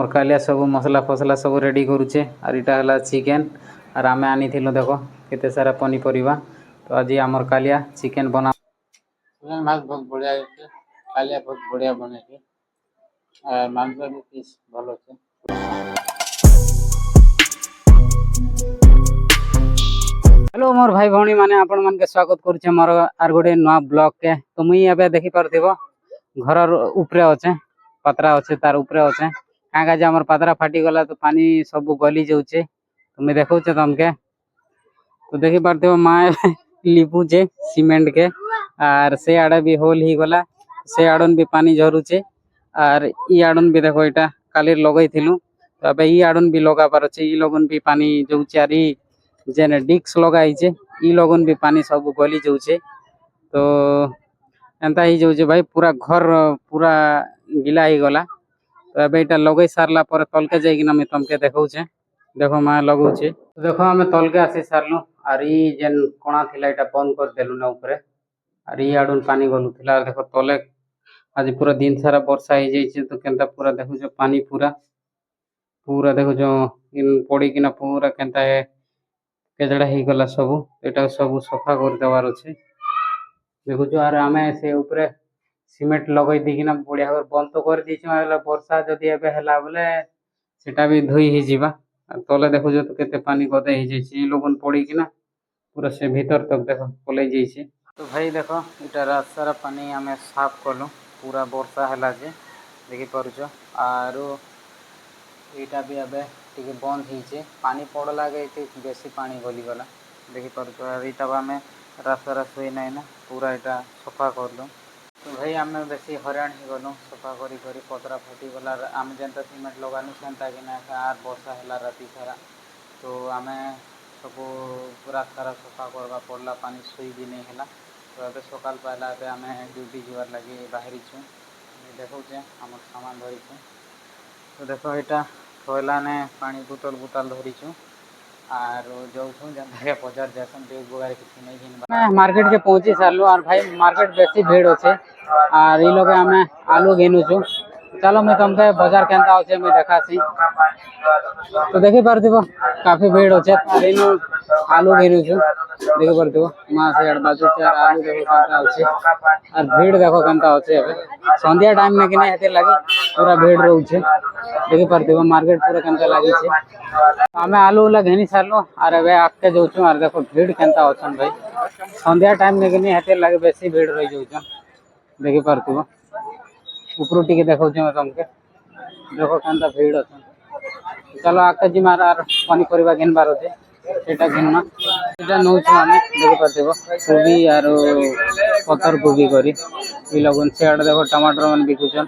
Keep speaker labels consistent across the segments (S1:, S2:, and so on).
S1: आमर कालिया सब मसला फसला सब रेडी करुचे और इटा है चिकेन और आम आनी देख केते सारा पनीपरिया। तो आज आमर कालिया चिकेन बना
S2: माছ बहुत बढ़िया है, कालिया बहुत बढ़िया बने मांस भी पिस भल अच्छे।
S1: हेलो मोर भाई भौणी माने आपण मान के स्वागत करुचे मोर आर गोटे नुआ ब्लॉग के। तो मुई एबे देखि पारथिबो घर ऊपरे अच्छे पतरा अच्छे तार ऊपरे अच्छे क्या जे हमर पतरा फाटी गला तो पानी सब गली जाऊे। तो मुई देखौचे तमके तो देखि पारथिबो माँ लिपुचे सीमेंट के और से आड़े भी होल ही गला से आड़न भी पानी झरुचे और ई आड़न भी देखो इटा काली लगई थिलु। तो अबे ई आड़न भी लगा पार अच्छे ई लगन भी पानी जाऊे और जेने डिक्स लगाई ई लगन भी पानी सब गली जाऊे। तो एंता ही जाऊे भाई पूरा घर पूरा गिला ही गला। तो अबे इटा लगई सारला पर तलके जाइकिना मैं तमके देखौचे देखो माँ लगौचे। तो देखो आम तलके आसी सारलु और ई जेन कोणा थिला इटा बंद कर देलु ना ऊपरे और ई आडुन पानी गलुथिला। देखो तले आज पूरा दिन सारा वर्षा ही जाइए। तो केनता पूरा देखो पानी पूरा पूरा देखो इन पड़ी किना पूरा केनता है केजड़ा ही गला सब एटा सब सफा कर देवार अच्छे देखो और आम से ऊपर सीमेंट लगई दिकिना बढ़िया बंद तो कर दी वर्षा जदि एबे हला बोले सेटा भी धोई ही जीवा। तले देखो तो केते पानी गदे ही जाइए लोगन पड़ी किना पूरा से भीतर तक देखो पलई जाइए। तो भाई देखो इटा रास्तार पानी आम साफ कलु पूरा वर्षा है जे देखी पारुच आरो यहाँ भी एबे टिके बंद होइए पानी पड़ला बेसी पानी गलीगला देखी पारुच और यहाँ आम रास्ता शुई ना ना पूरा यहाँ सफा करलु। तो भाई आम बेसी हराण हो गलु सफा करी पतरा फाटी गला आम जेनता सीमेंट लगानु सेंता कि आर वर्षा है राति सारा। तो आम सब रास्तार सफा करवा पड़ला पानी शुई भी नहीं है। तो ये सकाल पाला आम ड्यूटी जीवार लगे बाहरी छूँ देखौचे आम सामान धरी छूँ। तो देखो यहाँ थैला ने पानी बोतल बोतल धरी छूँ और जाऊँ जैसे बजार जैसन बेग बगार किसी नहीं घिन मार्केट के पहुँची सारू। और भाई मार्केट बेसी भीड़ अच्छे और ये लोग आम आलू घिनु छू। चलो मैं तुमके बाजार केनता अच्छे मैं देखासी। तो देखी पारथिबो काफी भीड़ अच्छे और इन आलू घिनु छू देखी पारथिबो माँ से बाजू आलू देखो केनता अच्छे और भीड़ देखो केनता अच्छे एबे संध्या टाइम में कि नहीं हेते लगी पूरा भीड़ रोचे देखी पारथिबो मार्केट पूरा केनता लगी छे। आम आलू उला घिनी सारलु और एबे आके जाऊँ और देखो भीड़ केनता अच्छन भाई संध्या टाइम में कि नहीं हेते लगे बेसी भीड़ रही जाऊँ देखी पारथिबो ऊपर टिके देखौ तुमके देखो केनता भीड़ अच्छन। चलो आके जी मार पनीपरिया घिनबार अच्छे सेटा घिनमा सेटा नौ आम देखी पारथिबो कोबी और पतर कोबी करी ई लगन से देखो टमाटर मन बिकुचन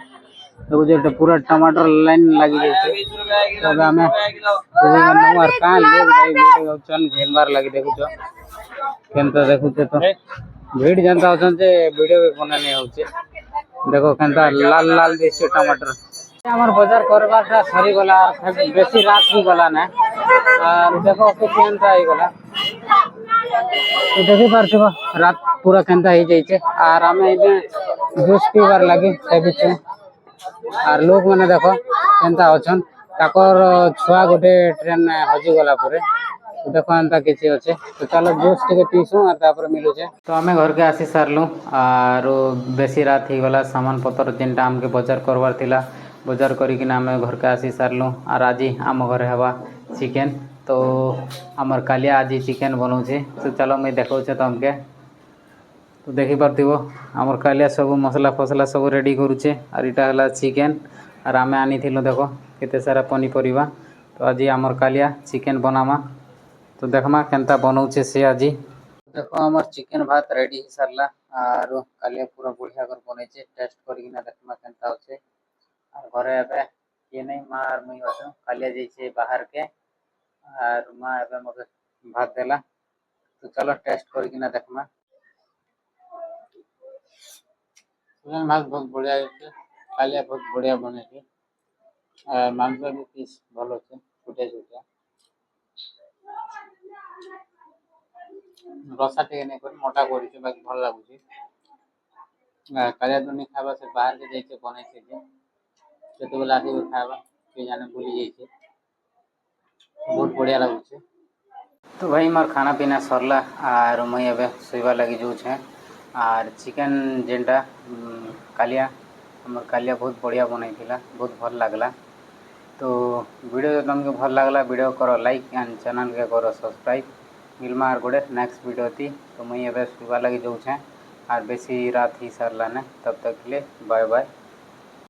S1: देखो जो पूरा टमाटर लाइन लगी जाइए। तब आम कोबी मन और का लोग भाई चल घिनबार लगी देखुच केनता देखुचे। तो भीड़ जनता अच्छन जे वीडियो भी बना नहीं होचे देखो केनता लाल लाल दिशे टमाटर आमर बाजार करवाटा सरी गला बेसी रात ही गला ना और देखो केनता ही गला। तो देखी पारथिबो रात पूरा केनता ही जाइए और आम जूस पीबार लगे छे और लोग मैंने देखो केनता अच्छन ताकर छुआ गोटे ट्रेन हजी गला पूरे देखो एंता किसी अच्छे। तो चलो जूस टे पीसू और तापर मिलूचे। तो आम घर के आसी सारलु और बेसी रात ही गला सामान पतर जेनटा आमके बाजार करवार थिला बाजार करिकिना आम घर के आसी सारलु और आज आम घरे हवा चिकेन। तो आमर कालिया आज चिकेन बनाऊे। तो चलो मैं देखौचे तमके। तो देखी पारथिबो आमर कालिया सब मसला फसला सब रेडी करुचे और यहाँ है चिकेन और आम आनी देखो केते सारा पनीपरिया। तो आज आमर कालिया चिकेन बनामा तो देखमा केनता बनाऊे से आज देखो आमर चिकेन भात रेडी ही सारला और कालिया पूरा बढ़िया कर बनईचे टेस्ट करिकिना देखमा केनता अच्छे। और घरे एबे ये नहीं माँ और मुई अच्छो कालिया जाइए बाहर के और माँ एबे मगे भात देला। तो चलो टेस्ट करिकिना देखमा
S2: माछ बहुत बढ़िया है, कालिया बहुत बढ़िया बने मांस भी पिस भल अच्छे छोटे छोटे रसा टे नहीं कर मोटा कर बाकी भल लगुच कालिया तो नहीं खावा से बाहर के जाइए बनई से बेला आस खावा के जाने भूली जाइए बहुत बढ़िया लगुचे।
S1: तो भाई मोर खाना पीना सरला आर मुई एबे सोइबा लगी जाऊँ आर चिकेन जेनटा कालिया हमर कालिया बहुत बढ़िया बनाई बहुत भल लगला। तो वीडियो जो तुमको भल लगला वीडियो करो लाइक एंड चैनल के करो सब्सक्राइब। मिलमा आर गोटे नेक्स्ट वीडियो थी। तो मुई एबे सोइबा लगी जाऊँ आर बेसी रात ही सरला ने तब तक के लिए बाय बाय।